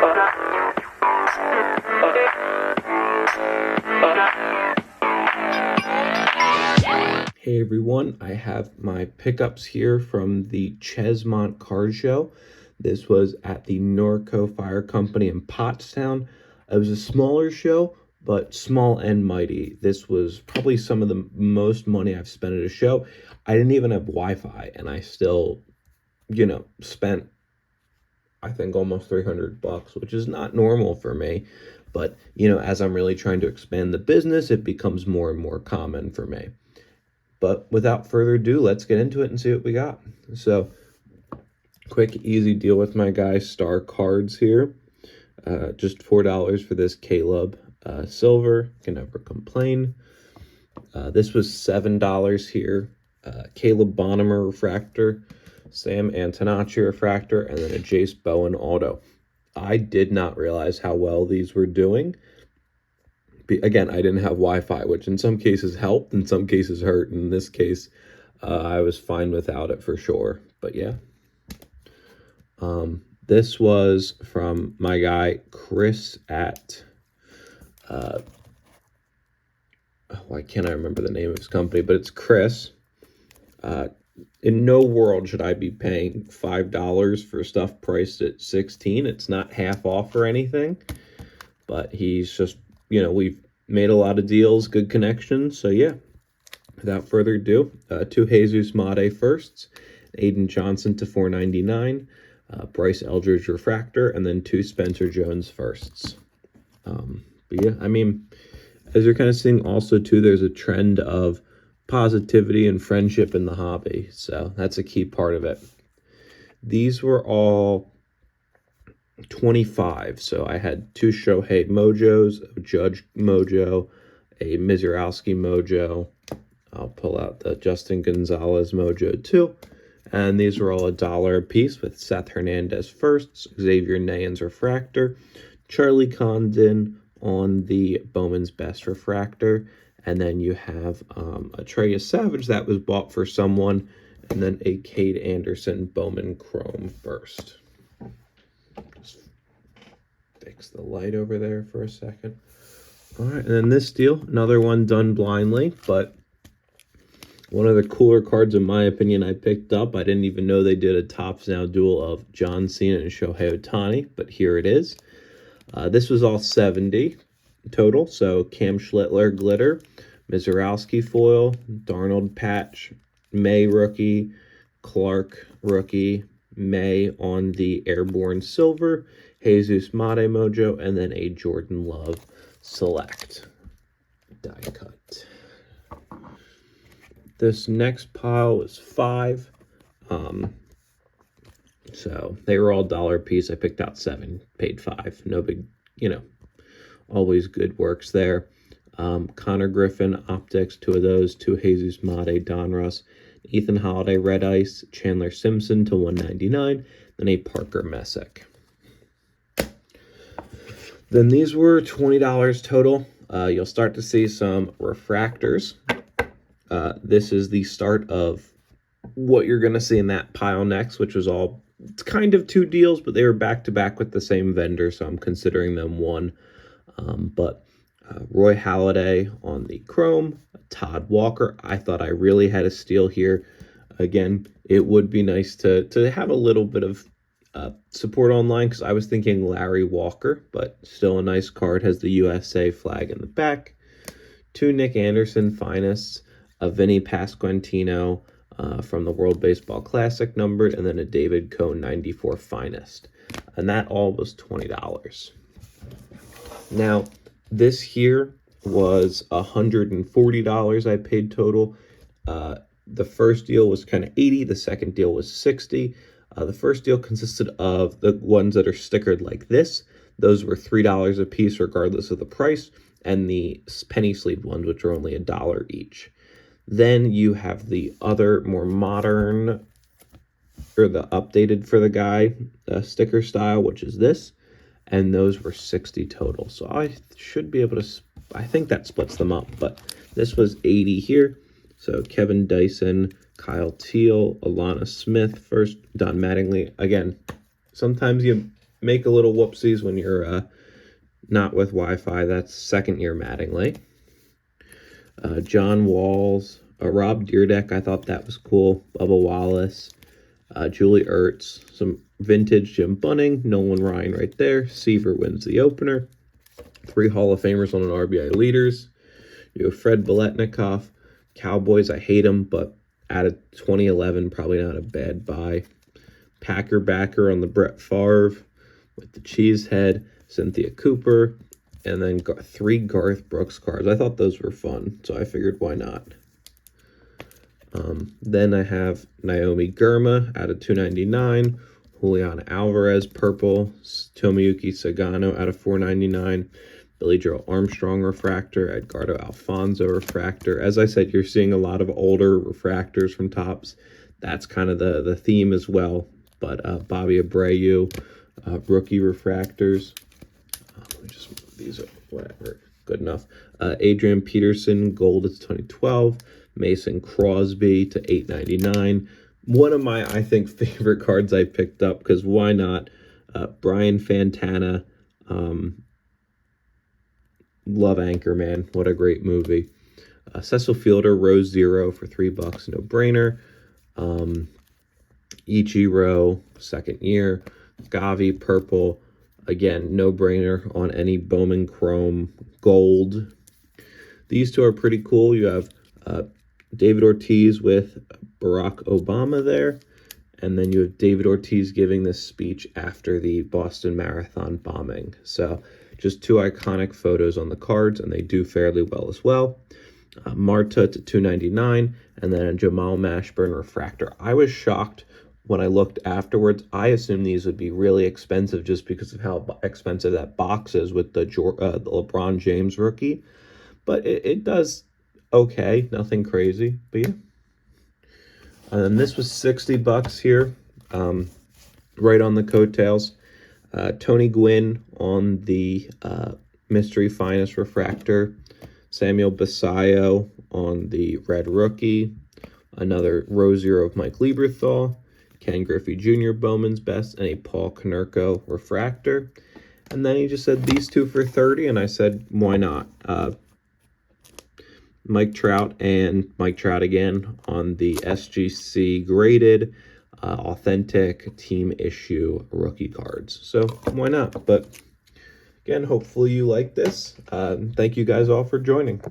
Hey everyone, I have my pickups here from the Ches-Mont Card Show. This was at the Norco Fire Company in Pottstown. It was a smaller show, but small and mighty. This was probably some of the most money I've spent at a show. I didn't even have Wi-Fi, and I still, spent, I think, almost $300, which is not normal for me. But, as I'm really trying to expand the business, it becomes more and more common for me. But without further ado, let's get into it and see what we got. So, quick, easy deal with my guy Star Cards here. Just $4 for this Caleb silver. Can never complain. This was $7 here. Caleb Bonham refractor, Sam Antonacci refractor, and then a Jace Bowen auto. I did not realize how well these were doing. Again, I didn't have Wi-Fi, which in some cases helped, in some cases hurt. In this case, I was fine without it for sure. But yeah. This was from my guy, Chris at, why can't I remember the name of his company, but it's Chris. In no world should I be paying $5 for stuff priced at $16. It's not half off or anything, but he's just, we've made a lot of deals, good connections. So yeah, without further ado, 2 Jesus Mate firsts, Aiden Johnson to $4.99, Bryce Eldridge refractor, and then 2 Spencer Jones firsts. But yeah, I mean, as you're kind of seeing also too, there's a trend of positivity and friendship in the hobby. So that's a key part of it. These were all 25. So I had 2 Shohei Mojos, a Judge Mojo, a Mizurowski Mojo. I'll pull out the Justin Gonzalez Mojo too. And these were all $1 a piece with Seth Hernandez firsts, Xavier Nayans refractor, Charlie Condon on the Bowman's Best refractor, and then you have a Trey Savage that was bought for someone, and then a Cade Anderson Bowman Chrome first. Just fix the light over there for a second. All right, and then this deal, another one done blindly, but one of the cooler cards, in my opinion, I picked up. I didn't even know they did a Topps Now duel of John Cena and Shohei Ohtani, but here it is. This was all 70 total, so Cam Schlittler glitter, Mizurowski foil, Darnold patch, May rookie, Clark rookie, May on the Airborne silver, Jesus Mate Mojo, and then a Jordan Love select die cut. This next pile was 5. So they were all $1 a piece. I picked out 7, paid 5. No big, always good works there. Connor Griffin optics, 2 of those, 2 Jesus Mate Donruss, Ethan Holiday Red Ice, Chandler Simpson to $1.99, then a Parker Messick. Then these were $20 total. You'll start to see some refractors. This is the start of what you're going to see in that pile next, which was all, it's kind of 2 deals, but they were back-to-back with the same vendor, so I'm considering them one. But Roy Halladay on the Chrome, Todd Walker. I thought I really had a steal here. Again, it would be nice to have a little bit of support online, because I was thinking Larry Walker, but still a nice card. Has the USA flag in the back. 2 Nick Anderson finest, a Vinny Pasquantino from the World Baseball Classic numbered, and then a David Cohn 94 finest. And that all was $20. Now, this here was $140 I paid total. The first deal was kind of $80. The second deal was $60. The first deal consisted of the ones that are stickered like this. Those were $3 a piece regardless of the price. And the penny sleeved ones, which are only $1 each. Then you have the other more modern, or the updated for the guy sticker style, which is this. And those were $60 total. So I should be able to, I think that splits them up. But this was $80 here. So Kevin Dyson, Kyle Teal, Alana Smith first, Don Mattingly. Again, sometimes you make a little whoopsies when you're not with Wi-Fi. That's second year Mattingly. John Walls, Rob Deerdeck, I thought that was cool. Bubba Wallace, Julie Ertz, some vintage Jim Bunning, Nolan Ryan right there. Seaver wins the opener. 3 Hall of Famers on an RBI leaders. You have Fred Biletnikoff. Cowboys, I hate him, but out of 2011, probably not a bad buy. Packer backer on the Brett Favre with the Cheesehead, Cynthia Cooper, and then 3 Garth Brooks cards. I thought those were fun, so I figured why not. Then I have Naomi Girma out of 299, Julian Alvarez purple, Tomoyuki Sagano out of 499, Billy Joe Armstrong refractor, Edgardo Alfonso refractor. As I said, you're seeing a lot of older refractors from Topps. That's kind of the theme as well. But Bobby Abreu, rookie refractors. Let me just move these up, whatever, good enough. Adrian Peterson, gold is 2012. Mason Crosby to 899. One of my, I think, favorite cards I picked up, because why not? Brian Fantana, love Anchorman. What a great movie. Cecil Fielder, Rose 0 for $3, no brainer. Ichiro, second year. Gavi, purple. Again, no brainer on any Bowman Chrome gold. These two are pretty cool. You have David Ortiz with Barack Obama there. And then you have David Ortiz giving this speech after the Boston Marathon bombing. So just 2 iconic photos on the cards, and they do fairly well as well. Marta to 299, and then a Jamal Mashburn refractor. I was shocked when I looked afterwards. I assumed these would be really expensive just because of how expensive that box is with the LeBron James rookie. But it does okay, nothing crazy, but yeah. And then this was $60 here, right on the coattails. Tony Gwynn on the Mystery Finest refractor. Samuel Basayo on the red rookie. Another Rose 0 of Mike Lieberthal. Ken Griffey Jr. Bowman's best, and a Paul Konerko refractor. And then he just said these 2 for $30, and I said, why not? Mike Trout and Mike Trout again on the SGC graded authentic team issue rookie cards. So why not? But again, hopefully you like this. Thank you guys all for joining.